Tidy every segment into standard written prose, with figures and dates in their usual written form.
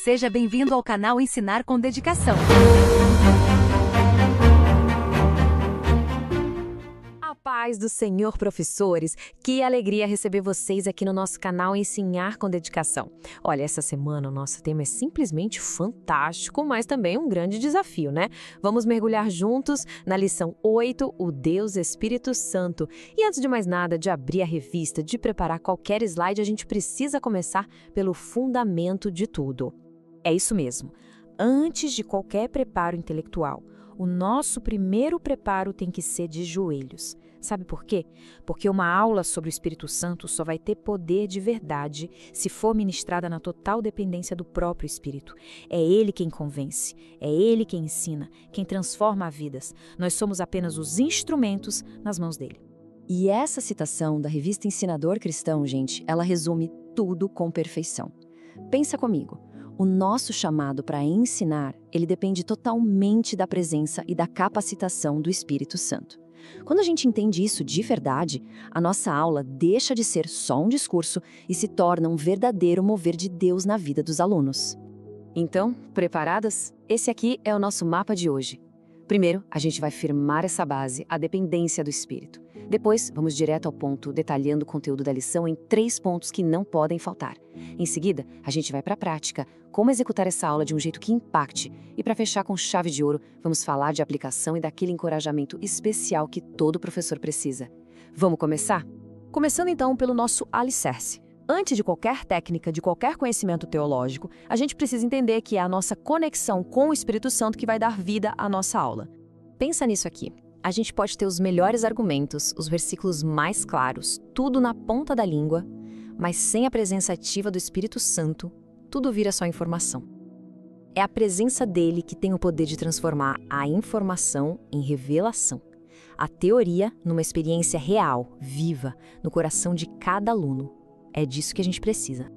Seja bem-vindo ao canal Ensinar com Dedicação. A paz do Senhor, professores! Que alegria receber vocês aqui no nosso canal Ensinar com Dedicação. Olha, essa semana o nosso tema é simplesmente fantástico, mas também um grande desafio, né? Vamos mergulhar juntos na lição 8, o Deus Espírito Santo. E antes de mais nada, de abrir a revista, de preparar qualquer slide, a gente precisa começar pelo fundamento de tudo. É isso mesmo. Antes de qualquer preparo intelectual, o nosso primeiro preparo tem que ser de joelhos. Sabe por quê? Porque uma aula sobre o Espírito Santo só vai ter poder de verdade se for ministrada na total dependência do próprio Espírito. É Ele quem convence, é Ele quem ensina, quem transforma vidas. Nós somos apenas os instrumentos nas mãos dele. E essa citação da revista Ensinador Cristão, gente, ela resume tudo com perfeição. Pensa comigo. O nosso chamado para ensinar, ele depende totalmente da presença e da capacitação do Espírito Santo. Quando a gente entende isso de verdade, a nossa aula deixa de ser só um discurso e se torna um verdadeiro mover de Deus na vida dos alunos. Então, preparadas? Esse aqui é o nosso mapa de hoje. Primeiro, a gente vai firmar essa base, a dependência do Espírito. Depois, vamos direto ao ponto, detalhando o conteúdo da lição em 3 pontos que não podem faltar. Em seguida, a gente vai para a prática, como executar essa aula de um jeito que impacte. E para fechar com chave de ouro, vamos falar de aplicação e daquele encorajamento especial que todo professor precisa. Vamos começar? Começando então pelo nosso alicerce. Antes de qualquer técnica, de qualquer conhecimento teológico, a gente precisa entender que é a nossa conexão com o Espírito Santo que vai dar vida à nossa aula. Pensa nisso aqui. A gente pode ter os melhores argumentos, os versículos mais claros, tudo na ponta da língua, mas sem a presença ativa do Espírito Santo, tudo vira só informação. É a presença dele que tem o poder de transformar a informação em revelação. A teoria numa experiência real, viva, no coração de cada aluno. É disso que a gente precisa.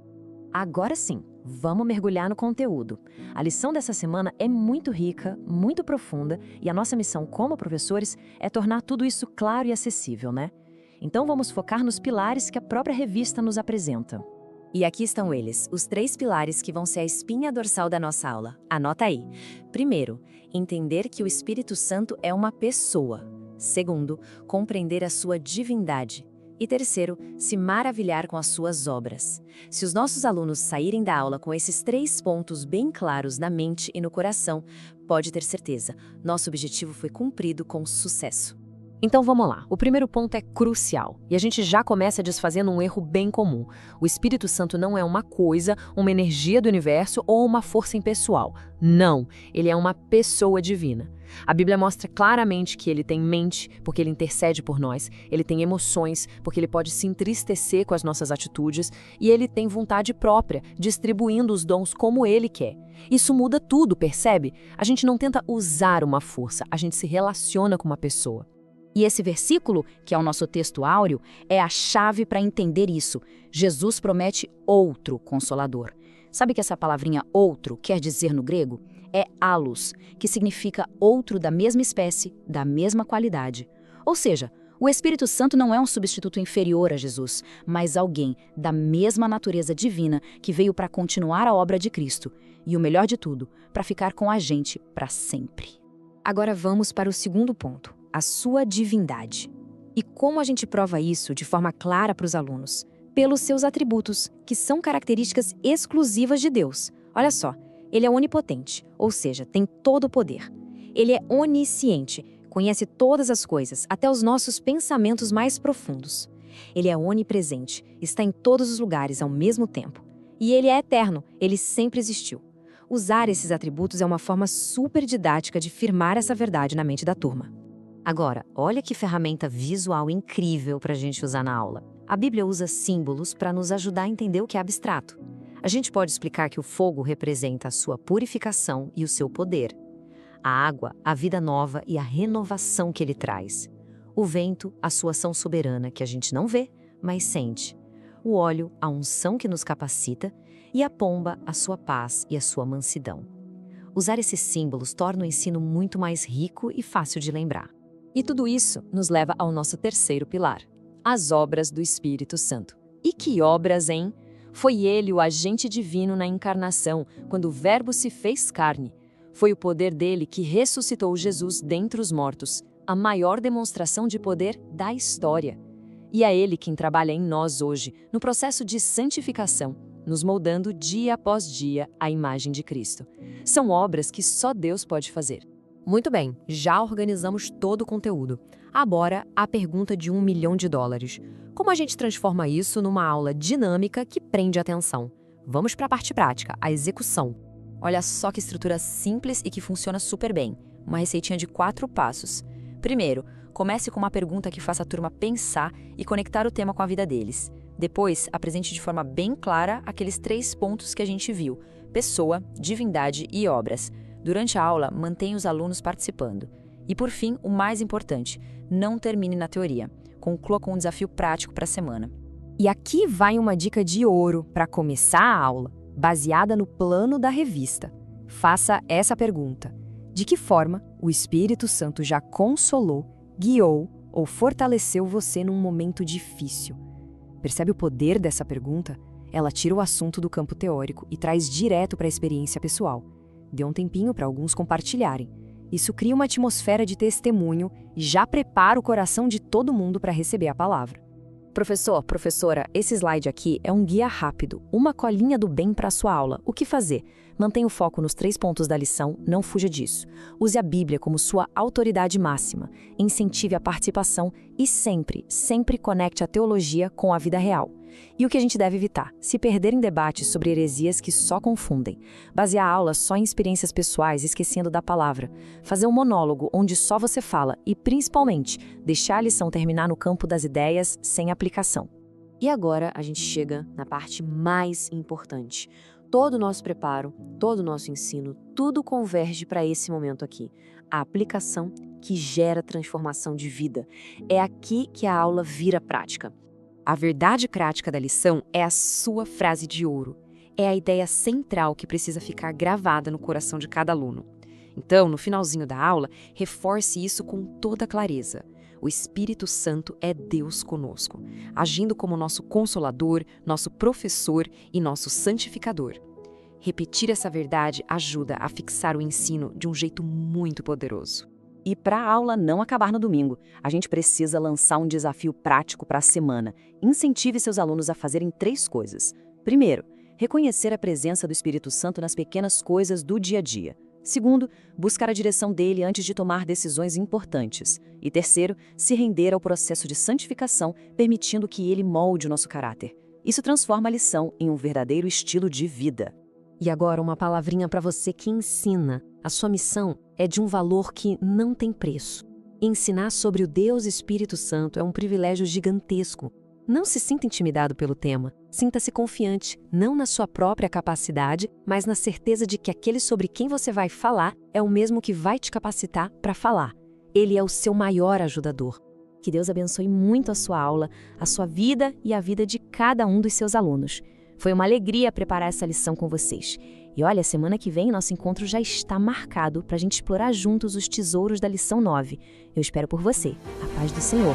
Agora sim, vamos mergulhar no conteúdo. A lição dessa semana é muito rica, muito profunda, e a nossa missão como professores é tornar tudo isso claro e acessível, né? Então vamos focar nos pilares que a própria revista nos apresenta. E aqui estão eles, os 3 pilares que vão ser a espinha dorsal da nossa aula. Anota aí. Primeiro, entender que o Espírito Santo é uma pessoa. Segundo, compreender a sua divindade. E terceiro, se maravilhar com as suas obras. Se os nossos alunos saírem da aula com esses 3 pontos bem claros na mente e no coração, pode ter certeza, nosso objetivo foi cumprido com sucesso. Então vamos lá, o primeiro ponto é crucial, e a gente já começa desfazendo um erro bem comum. O Espírito Santo não é uma coisa, uma energia do universo ou uma força impessoal. Não, ele é uma pessoa divina. A Bíblia mostra claramente que ele tem mente, porque ele intercede por nós, ele tem emoções, porque ele pode se entristecer com as nossas atitudes, e ele tem vontade própria, distribuindo os dons como ele quer. Isso muda tudo, percebe? A gente não tenta usar uma força, a gente se relaciona com uma pessoa. E esse versículo, que é o nosso texto áureo, é a chave para entender isso. Jesus promete outro Consolador. Sabe o que essa palavrinha outro quer dizer no grego? É allos, que significa outro da mesma espécie, da mesma qualidade. Ou seja, o Espírito Santo não é um substituto inferior a Jesus, mas alguém da mesma natureza divina que veio para continuar a obra de Cristo. E o melhor de tudo, para ficar com a gente para sempre. Agora vamos para o segundo ponto, a sua divindade. E como a gente prova isso de forma clara para os alunos? Pelos seus atributos, que são características exclusivas de Deus. Olha só. Ele é onipotente, ou seja, tem todo o poder. Ele é onisciente, conhece todas as coisas, até os nossos pensamentos mais profundos. Ele é onipresente, está em todos os lugares ao mesmo tempo. E ele é eterno, ele sempre existiu. Usar esses atributos é uma forma super didática de firmar essa verdade na mente da turma. Agora, olha que ferramenta visual incrível para a gente usar na aula. A Bíblia usa símbolos para nos ajudar a entender o que é abstrato. A gente pode explicar que o fogo representa a sua purificação e o seu poder. A água, a vida nova e a renovação que ele traz. O vento, a sua ação soberana que a gente não vê, mas sente. O óleo, a unção que nos capacita. E a pomba, a sua paz e a sua mansidão. Usar esses símbolos torna o ensino muito mais rico e fácil de lembrar. E tudo isso nos leva ao nosso terceiro pilar, as obras do Espírito Santo. E que obras, hein? Foi ele o agente divino na encarnação, quando o Verbo se fez carne. Foi o poder dele que ressuscitou Jesus dentre os mortos, a maior demonstração de poder da história. E é ele quem trabalha em nós hoje, no processo de santificação, nos moldando dia após dia à imagem de Cristo. São obras que só Deus pode fazer. Muito bem, já organizamos todo o conteúdo. Agora, a pergunta de $1 milhão. Como a gente transforma isso numa aula dinâmica que prende a atenção? Vamos para a parte prática, a execução. Olha só que estrutura simples e que funciona super bem. Uma receitinha de 4 passos. Primeiro, comece com uma pergunta que faça a turma pensar e conectar o tema com a vida deles. Depois, apresente de forma bem clara aqueles 3 pontos que a gente viu: pessoa, divindade e obras. Durante a aula, mantenha os alunos participando. E por fim, o mais importante, não termine na teoria. Conclua com um desafio prático para a semana. E aqui vai uma dica de ouro para começar a aula, baseada no plano da revista. Faça essa pergunta: de que forma o Espírito Santo já consolou, guiou ou fortaleceu você num momento difícil? Percebe o poder dessa pergunta? Ela tira o assunto do campo teórico e traz direto para a experiência pessoal. Dê um tempinho para alguns compartilharem. Isso cria uma atmosfera de testemunho e já prepara o coração de todo mundo para receber a palavra. Professor, professora, esse slide aqui é um guia rápido, uma colinha do bem para a sua aula. O que fazer? Mantenha o foco nos 3 pontos da lição, não fuja disso. Use a Bíblia como sua autoridade máxima. Incentive a participação e sempre conecte a teologia com a vida real. E o que a gente deve evitar? Se perder em debates sobre heresias que só confundem. Basear a aula só em experiências pessoais, esquecendo da palavra. Fazer um monólogo onde só você fala e, principalmente, deixar a lição terminar no campo das ideias sem aplicação. E agora a gente chega na parte mais importante. Todo o nosso preparo, todo o nosso ensino, tudo converge para esse momento aqui. A aplicação que gera transformação de vida. É aqui que a aula vira prática. A verdade prática da lição é a sua frase de ouro. É a ideia central que precisa ficar gravada no coração de cada aluno. Então, no finalzinho da aula, reforce isso com toda clareza. O Espírito Santo é Deus conosco, agindo como nosso consolador, nosso professor e nosso santificador. Repetir essa verdade ajuda a fixar o ensino de um jeito muito poderoso. E para a aula não acabar no domingo, a gente precisa lançar um desafio prático para a semana. Incentive seus alunos a fazerem 3 coisas. Primeiro, reconhecer a presença do Espírito Santo nas pequenas coisas do dia a dia. Segundo, buscar a direção dele antes de tomar decisões importantes. E terceiro, se render ao processo de santificação, permitindo que ele molde o nosso caráter. Isso transforma a lição em um verdadeiro estilo de vida. E agora uma palavrinha para você que ensina. A sua missão é de um valor que não tem preço. Ensinar sobre o Deus Espírito Santo é um privilégio gigantesco. Não se sinta intimidado pelo tema. Sinta-se confiante, não na sua própria capacidade, mas na certeza de que aquele sobre quem você vai falar é o mesmo que vai te capacitar para falar. Ele é o seu maior ajudador. Que Deus abençoe muito a sua aula, a sua vida e a vida de cada um dos seus alunos. Foi uma alegria preparar essa lição com vocês. E olha, semana que vem nosso encontro já está marcado para a gente explorar juntos os tesouros da lição 9. Eu espero por você. A paz do Senhor.